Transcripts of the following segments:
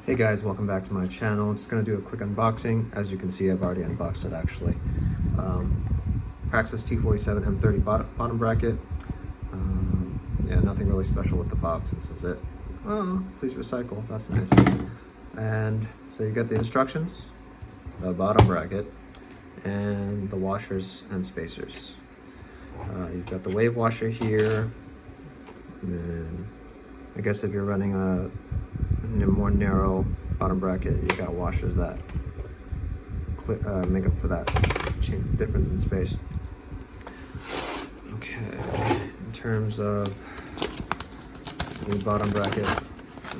Hey guys, welcome back to my channel. Just going to do a quick unboxing. As you can see, I've already unboxed it actually. Praxis T47 M30 bottom bracket. Yeah, nothing really special with the box. This is it. Oh, please recycle. That's nice. And so you get the instructions, the bottom bracket, and the washers and spacers. You've got the wave washer here. And then I guess if you're running a more narrow bottom bracket, you got washers that make up for that difference in space. Okay, in terms of the bottom bracket,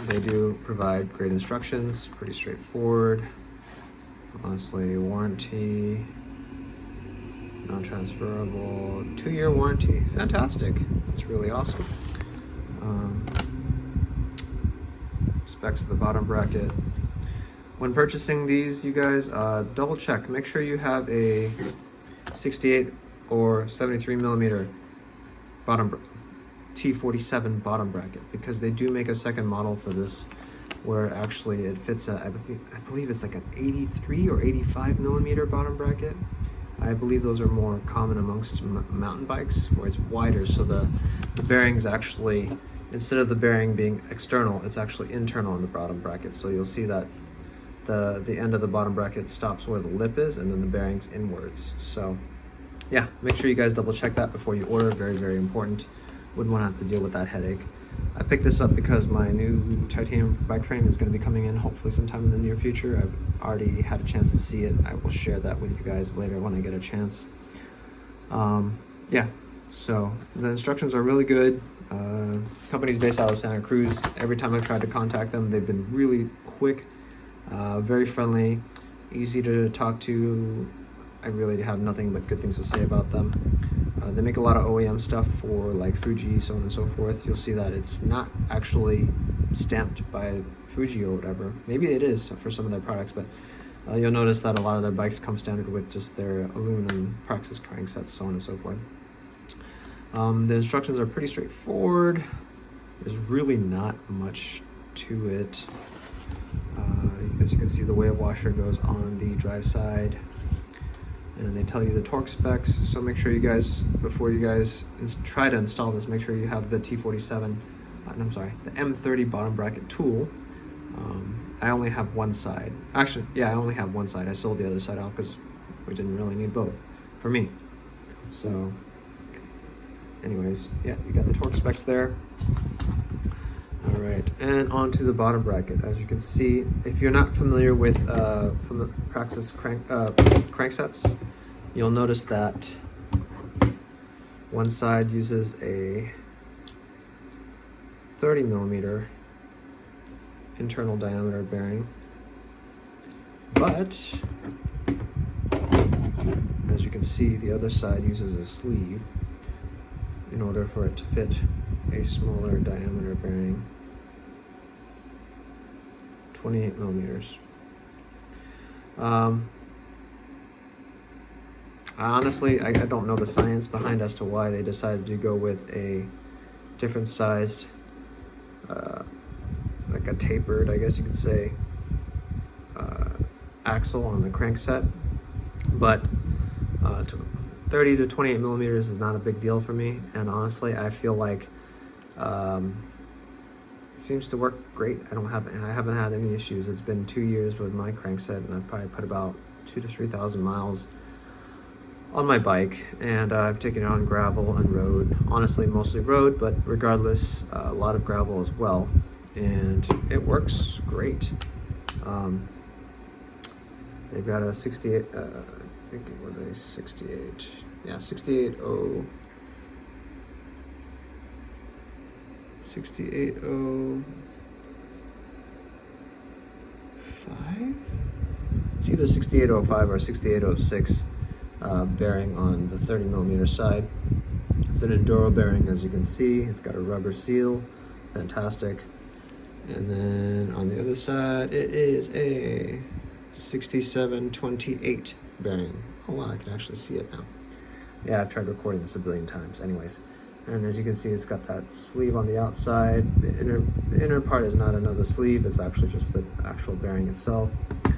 they do provide great instructions, pretty straightforward. Honestly, warranty, non-transferable, 2-year warranty, fantastic. That's really awesome. Specs of the bottom bracket. When purchasing these, you guys, double check. Make sure you have a 68 or 73 millimeter bottom T47 bottom bracket, because they do make a second model for this where actually it fits a, I believe it's like an 83 or 85 millimeter bottom bracket. I believe those are more common amongst mountain bikes, where it's wider, so the bearings actually, instead of the bearing being external, it's actually internal in the bottom bracket. So you'll see that the end of the bottom bracket stops where the lip is, and then the bearing's inwards. So yeah, make sure you guys double check that before you order. Very, very important. Wouldn't want to have to deal with that headache. I picked this up because my new titanium bike frame is going to be coming in hopefully sometime in the near future. I've already had a chance to see it. I will share that with you guys later when I get a chance. Yeah, so the instructions are really good. Company's based out of Santa Cruz. Every time I've tried to contact them, they've been really quick, very friendly, easy to talk to. I really have nothing but good things to say about them. They make a lot of OEM stuff for like Fuji, so on and so forth. You'll see that it's not actually stamped by Fuji or whatever. Maybe it is for some of their products, but you'll notice that a lot of their bikes come standard with just their aluminum Praxis cranksets, so on and so forth. The instructions are pretty straightforward. There's really not much to it. As you can see, the wave washer goes on the drive side, and they tell you the torque specs. So make sure you guys, before you guys try to install this, make sure you have the T47, I'm sorry, the M30 bottom bracket tool. I only have one side. Actually, yeah, I only have one side. I sold the other side off because we didn't really need both for me. So anyways, yeah, you got the torque specs there. All right, and on to the bottom bracket. As you can see, if you're not familiar with from the Praxis cranksets, you'll notice that one side uses a 30 millimeter internal diameter bearing, but as you can see, the other side uses a sleeve in order for it to fit a smaller diameter bearing, 28 millimeters. Honestly, I don't know the science behind as to why they decided to go with a different sized, like a tapered, I guess you could say, axle on the crankset, but 30 to 28 millimeters is not a big deal for me, and honestly, I feel like it seems to work great. I haven't had any issues. It's been 2 years with my crankset, and I've probably put about 2,000 to 3,000 miles on my bike, and I've taken it on gravel and road. Honestly, mostly road, but regardless, a lot of gravel as well, and it works great. They've got a 68. I think it was a 68. Yeah, 680. 680. 5? It's either 6805 or 6806 bearing on the 30 millimeter side. It's an enduro bearing, as you can see. It's got a rubber seal, fantastic. And then on the other side, it is a 6728 bearing. Oh wow, I can actually see it now. Yeah, I've tried recording this a billion times. Anyways, And as you can see, it's got that sleeve on the outside. The inner part is not another sleeve, it's actually just the actual bearing itself. You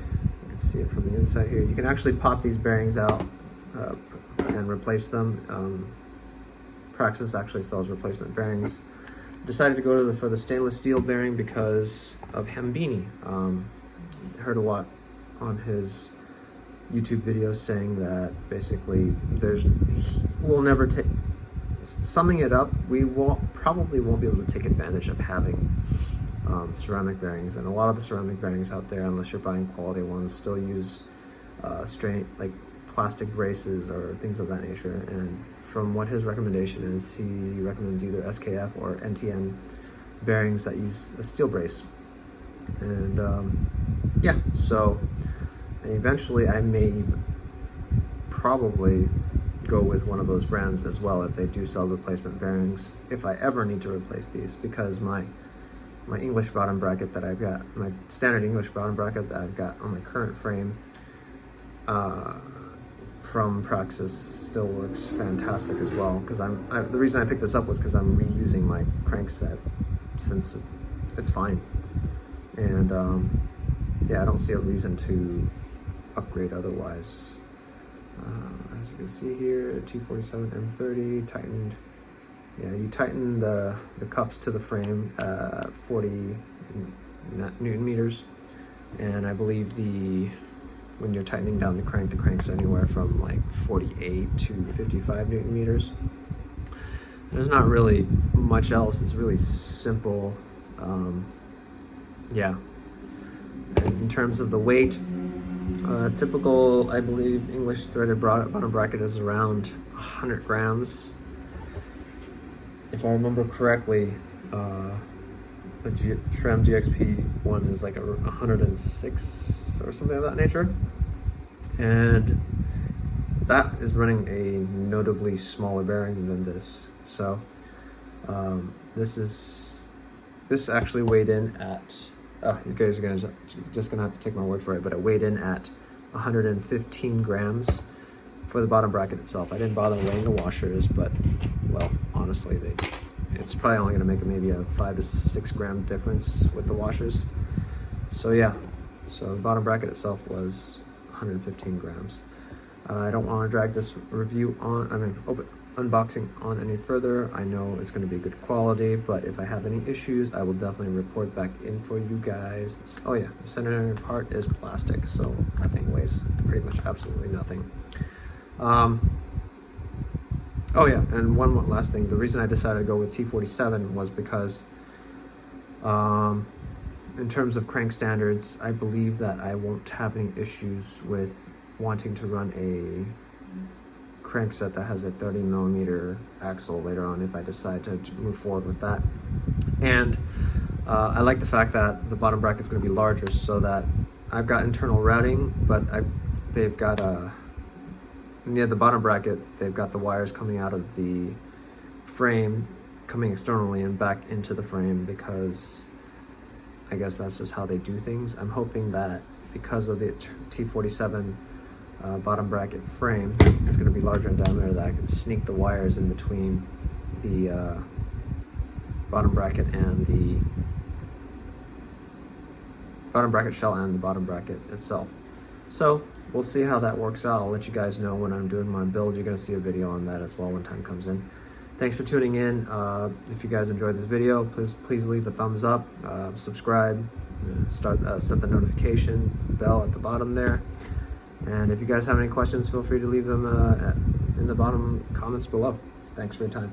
can see it from the inside here. You can actually pop these bearings out and replace them. Praxis actually sells replacement bearings. Decided to go for the stainless steel bearing because of Hambini. Heard a lot on his YouTube videos saying that basically we'll never take, summing it up, we probably won't be able to take advantage of having ceramic bearings, and a lot of the ceramic bearings out there, unless you're buying quality ones, still use like plastic braces or things of that nature. And from what his recommendation is, he recommends either SKF or NTN bearings that use a steel brace. And yeah, so eventually I may probably go with one of those brands as well if they do sell replacement bearings, if I ever need to replace these, because my English bottom bracket that I've got, my standard English bottom bracket that I've got on my current frame from Praxis still works fantastic as well. Because the reason I picked this up was because I'm reusing my crank set, since it's fine. And yeah, I don't see a reason to upgrade otherwise. As you can see here, T47 M30 tightened. Yeah, you tighten the cups to the frame at 40 Newton meters, and I believe when you're tightening down the crank's anywhere from like 48 to 55 Newton meters. There's not really much else. It's really simple. Yeah. And in terms of the weight, typical, I believe, English threaded bottom bracket is around 100 grams. If I remember correctly, the Trem GXP one is like 106 or something of that nature. And that is running a notably smaller bearing than this. So this actually weighed in at, you guys are just gonna have to take my word for it, but it weighed in at 115 grams for the bottom bracket itself. I didn't bother weighing the washers, but well, honestly, it's probably only gonna make maybe a 5 to 6 gram difference with the washers. So yeah, so the bottom bracket itself was 115 grams. I don't want to drag this review on, unboxing on any further. I know it's going to be good quality, but if I have any issues, I will definitely report back in for you guys. Oh yeah, the center part is plastic, so that thing weighs pretty much absolutely nothing. Oh yeah, and one last thing. The reason I decided to go with T47 was because in terms of crank standards, I believe that I won't have any issues with wanting to run a crank set that has a 30 millimeter axle later on if I decide to move forward with that. And I like the fact that the bottom bracket's going to be larger, so that I've got internal routing, but they've got near the bottom bracket, they've got the wires coming out of the frame, coming externally and back into the frame, because I guess that's just how they do things. I'm hoping that because of the T47 bottom bracket frame is going to be larger in diameter, that I can sneak the wires in between the bottom bracket and the bottom bracket shell and the bottom bracket itself. So we'll see how that works out. I'll let you guys know when I'm doing my build. You're going to see a video on that as well when time comes in. Thanks for tuning in. If you guys enjoyed this video, please leave a thumbs up, subscribe, set the notification bell at the bottom there. And if you guys have any questions, feel free to leave them in the bottom comments below. Thanks for your time.